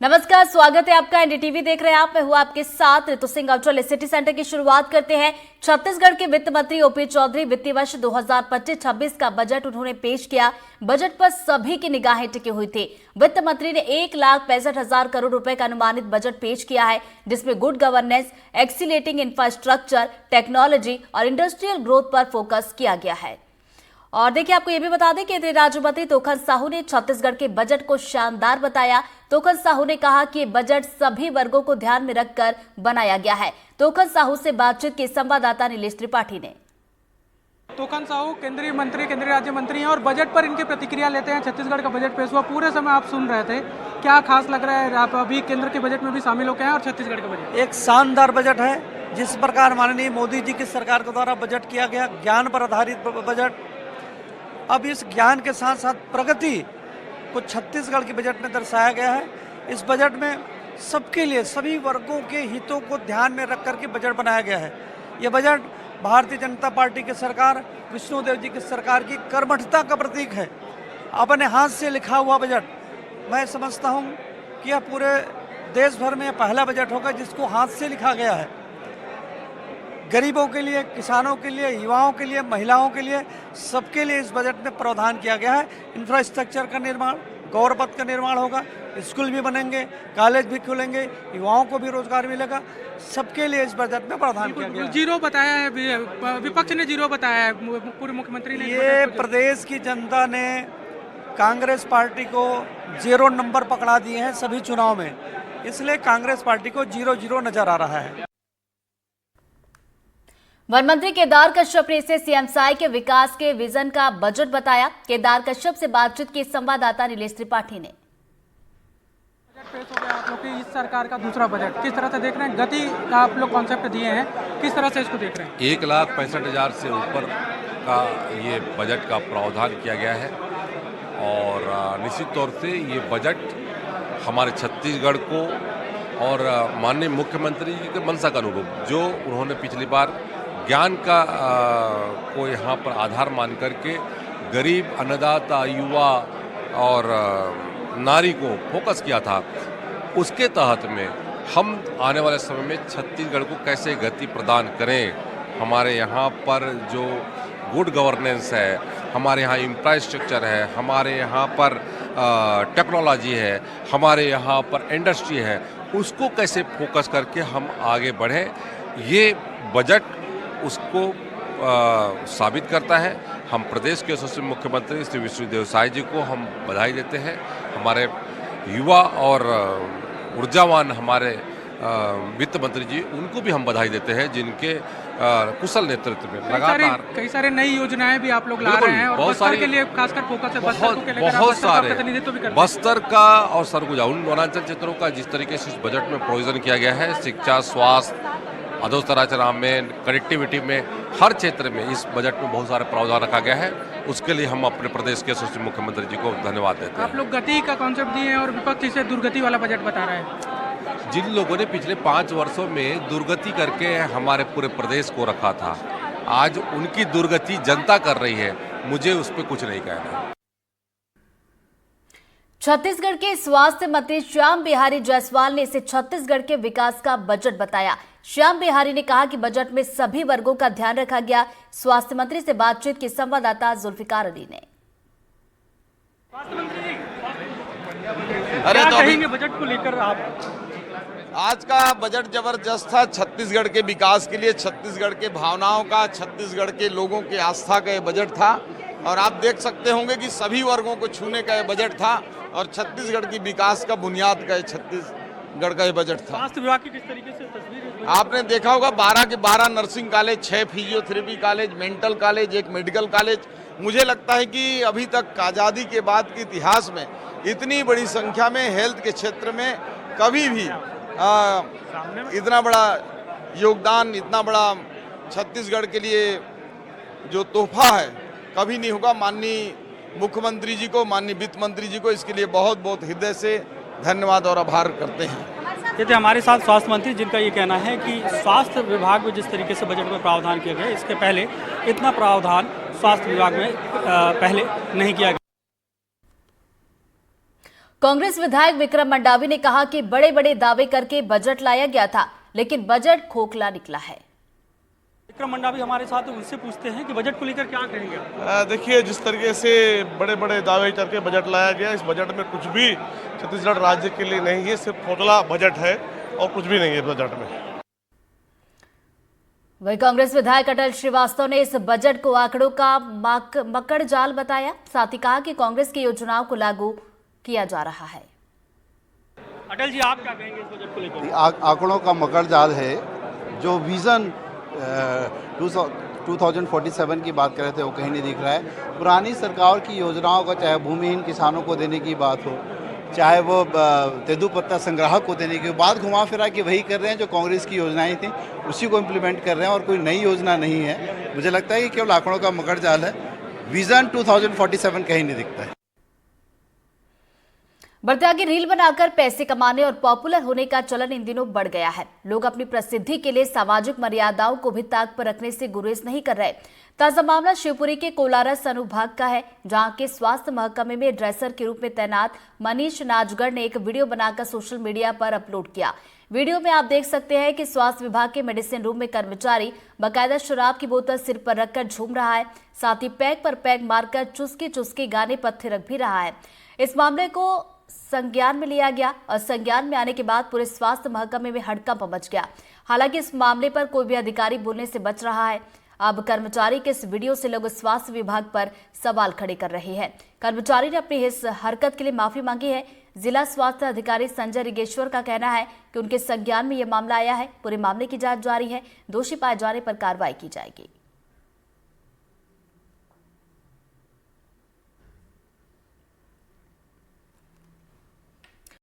नमस्कार, स्वागत है आपका। एनडीटीवी देख रहे हैं आप। मैं हूं आपके साथ ऋतु सिंह अवचल। सिटी सेंटर की शुरुआत करते हैं। छत्तीसगढ़ के वित्त मंत्री ओपी चौधरी वित्तीय वर्ष 2025-26 का बजट उन्होंने पेश किया। बजट पर सभी की निगाहें टिकी हुई थी। वित्त मंत्री ने 1,65,000 करोड़ रुपए का अनुमानित बजट पेश किया है, जिसमें गुड गवर्नेंस, एक्सीलेटिंग इंफ्रास्ट्रक्चर, टेक्नोलॉजी और इंडस्ट्रियल ग्रोथ पर फोकस किया गया है। और देखिए, आपको यह भी बता दें, केंद्रीय राज्य मंत्री तोखन साहू ने छत्तीसगढ़ के बजट को शानदार बताया। तोखन साहू ने कहा कि बजट सभी वर्गों को ध्यान में रखकर बनाया गया है। तोखन साहू से बातचीत की संवाददाता नीलेश त्रिपाठी ने। तोखन साहू केंद्रीय राज्य मंत्री हैं और बजट पर इनकी प्रतिक्रिया लेते हैं। छत्तीसगढ़ का बजट पेश हुआ, पूरे समय आप सुन रहे थे, क्या खास लग रहा है? आप अभी केंद्र के बजट में भी शामिल होकर हैं और छत्तीसगढ़ का बजट एक शानदार बजट है। जिस प्रकार माननीय मोदी जी की सरकार के द्वारा बजट किया गया, ज्ञान पर आधारित बजट, अब इस ज्ञान के साथ साथ प्रगति को छत्तीसगढ़ के बजट में दर्शाया गया है। इस बजट में सबके लिए, सभी वर्गों के हितों को ध्यान में रख करके बजट बनाया गया है। यह बजट भारतीय जनता पार्टी की सरकार, विष्णुदेव जी की सरकार की कर्मठता का प्रतीक है। अपने हाथ से लिखा हुआ बजट, मैं समझता हूँ कि यह पूरे देश भर में पहला बजट होगा जिसको हाथ से लिखा गया है। गरीबों के लिए, किसानों के लिए, युवाओं के लिए, महिलाओं के लिए, सबके लिए इस बजट में प्रावधान किया गया है। इंफ्रास्ट्रक्चर का निर्माण, गौरपथ का निर्माण होगा, स्कूल भी बनेंगे, कॉलेज भी खुलेंगे, युवाओं को भी रोजगार मिलेगा। सबके लिए इस बजट में प्रावधान किया गया है। जीरो बताया है, विपक्ष ने जीरो बताया है, पूर्व मुख्यमंत्री ने। ये प्रदेश की जनता ने कांग्रेस पार्टी को 0 नंबर पकड़ा दिए हैं सभी चुनाव में, इसलिए कांग्रेस पार्टी को 0-0 नजर आ रहा है। वन मंत्री केदार कश्यप ने इसे सीएम साई के विकास के विजन का बजट बताया। केदार कश्यप से बातचीत की संवाददाता नीलेश त्रिपाठी ने। बजट पेश हो गया आप लोग की, इस सरकार का दूसरा बजट, किस तरह से देख रहे हैं? गति का आप लोग कॉन्सेप्ट दिए हैं, किस तरह से इसको देख रहे हैं? 1,65,000 से ऊपर का ये बजट का प्रावधान किया गया है और निश्चित तौर से ये बजट हमारे छत्तीसगढ़ को और माननीय मुख्यमंत्री जी के मंशा का अनुरूप, जो उन्होंने पिछली बार ज्ञान का को यहाँ पर आधार मान करके गरीब, अन्नदाता, युवा और नारी को फोकस किया था, उसके तहत में हम आने वाले समय में छत्तीसगढ़ को कैसे गति प्रदान करें। हमारे यहाँ पर जो गुड गवर्नेंस है, हमारे यहाँ इंफ्रास्ट्रक्चर है, हमारे यहाँ पर टेक्नोलॉजी है, हमारे यहाँ पर इंडस्ट्री है, उसको कैसे फोकस करके हम आगे बढ़ें, ये बजट उसको साबित करता है। हम प्रदेश के यशस्वी मुख्यमंत्री श्री विष्णुदेव साई जी को हम बधाई देते हैं। हमारे युवा और ऊर्जावान हमारे वित्त मंत्री जी, उनको भी हम बधाई देते हैं, जिनके कुशल नेतृत्व में लगातार कई सारे नई योजनाएं भी आप लोग ला रहे हैं और बहुत बस्तर सारी के लिए खासकर फोकस है। बहुत सारे बस्तर का और सरगुजा उन वनांचल क्षेत्रों का जिस तरीके से इस बजट में प्रोविजन किया गया है, शिक्षा, स्वास्थ्य, अधोस्तराचना में, कनेक्टिविटी में, हर क्षेत्र में इस बजट में बहुत सारे प्रावधान रखा गया है। उसके लिए हम अपने प्रदेश के यशस्वी मुख्यमंत्री जी को धन्यवाद देते हैं। आप लोग गति का कॉन्सेप्ट दिए हैं और विपक्ष इसे दुर्गति वाला बजट बता रहा है। जिन लोगों ने पिछले 5 वर्षों में दुर्गति करके हमारे पूरे प्रदेश को रखा था, आज उनकी दुर्गति जनता कर रही है। मुझे उस पर कुछ नहीं कहना। छत्तीसगढ़ के स्वास्थ्य मंत्री श्याम बिहारी जायसवाल ने इसे छत्तीसगढ़ के विकास का बजट बताया। श्याम बिहारी ने कहा कि बजट में सभी वर्गों का ध्यान रखा गया। स्वास्थ्य मंत्री से बातचीत की संवाददाता जुल्फिकार अली ने। क्या कहेंगे बजट को लेकर आप? आज का बजट जबरदस्त था छत्तीसगढ़ के विकास के लिए, छत्तीसगढ़ के भावनाओं का, छत्तीसगढ़ के लोगों के आस्था का ये बजट था और आप देख सकते होंगे कि सभी वर्गों को छूने का ये बजट था और छत्तीसगढ़ की विकास का बुनियाद का ये छत्तीसगढ़ का ये बजट था। स्वास्थ्य विभाग की किस तरीके से तस्वीर आपने देखा होगा, 12 के 12 nursing college, 6 physiotherapy college, mental college, 1 medical college. मुझे लगता है कि अभी तक आज़ादी के बाद के इतिहास में इतनी बड़ी संख्या में हेल्थ के क्षेत्र में कभी भी इतना बड़ा योगदान, इतना बड़ा छत्तीसगढ़ के लिए जो तोहफा है, कभी नहीं होगा। माननीय मुख्यमंत्री जी को, माननीय वित्त मंत्री जी को इसके लिए बहुत बहुत हृदय से धन्यवाद और आभार करते हैं। ये थे हमारे साथ स्वास्थ्य मंत्री, जिनका ये कहना है कि स्वास्थ्य विभाग में जिस तरीके से बजट में प्रावधान किया गया, इसके पहले इतना प्रावधान स्वास्थ्य विभाग में पहले नहीं किया गया। कांग्रेस विधायक विक्रम मंडावी ने कहा कि बड़े बड़े दावे करके बजट लाया गया था, लेकिन बजट खोखला निकला है। विक्रम मंडावी हमारे साथ, उनसे पूछते हैं कि बजट को लेकर क्या कहेंगे। देखिए, जिस तरीके से बड़े बड़े दावे करके बजट लाया गया, इस बजट में कुछ भी छत्तीसगढ़ राज्य के लिए नहीं है, सिर्फ खोखला बजट है और कुछ भी नहीं है बजट में। वही कांग्रेस विधायक अटल श्रीवास्तव ने इस बजट को आंकड़ों का मकड़ जाल बताया। साथ ही कहा कि कांग्रेस की योजनाओं को लागू किया जा रहा है। अटल जी, आप क्या कहेंगे इस बजट को लेकर। आंकड़ों का मकड़ जाल है। जो विजन 2047 की बात कर रहे थे वो कहीं नहीं दिख रहा है। पुरानी सरकार की योजनाओं का, चाहे भूमिहीन किसानों को देने की बात हो, चाहे वो तेंदुपत्ता संग्राहक को देने की बात, घुमा फिरा के वही कर रहे हैं जो कांग्रेस की योजनाएं थी, उसी को इम्प्लीमेंट कर रहे हैं और कोई नई योजना नहीं है। मुझे लगता है कि केवल आंकड़ों का मकड़ जाल है। विजन 2047 कहीं नहीं दिखता है। बढ़ते आगे, रील बनाकर पैसे कमाने और पॉपुलर होने का चलन इन दिनों बढ़ गया है। लोग अपनी प्रसिद्धि के लिए सामाजिक मर्यादाओं को भी ताक पर रखने से गुरेज नहीं कर रहे। ताजा मामला शिवपुरी के कोलारस अनुभाग का है, जहां के स्वास्थ्य महकमे में ड्रेसर के रूप में तैनात मनीष नाजगढ़ ने एक वीडियो बनाकर सोशल मीडिया पर अपलोड किया। वीडियो में आप देख सकते हैं कि स्वास्थ्य विभाग के मेडिसिन रूम में कर्मचारी बाकायदा शराब की बोतल सिर पर रखकर झूम रहा है। साथ ही पैक पर पैक मारकर चुस्की चुस्की गाने पत्थे रख भी रहा है। इस मामले को संज्ञान में लिया गया और संज्ञान में आने के बाद पूरे स्वास्थ्य महकमे में हड़कंप मच गया। हालांकि इस मामले पर कोई भी अधिकारी बोलने से बच रहा है। अब कर्मचारी के इस वीडियो से लोग स्वास्थ्य विभाग पर सवाल खड़े कर रहे हैं। कर्मचारी ने अपनी इस हरकत के लिए माफी मांगी है। जिला स्वास्थ्य अधिकारी संजय रिगेश्वर का कहना है कि उनके संज्ञान में यह मामला आया है। पूरे मामले की जांच जारी है। दोषी पाए जाने पर कार्रवाई की जाएगी।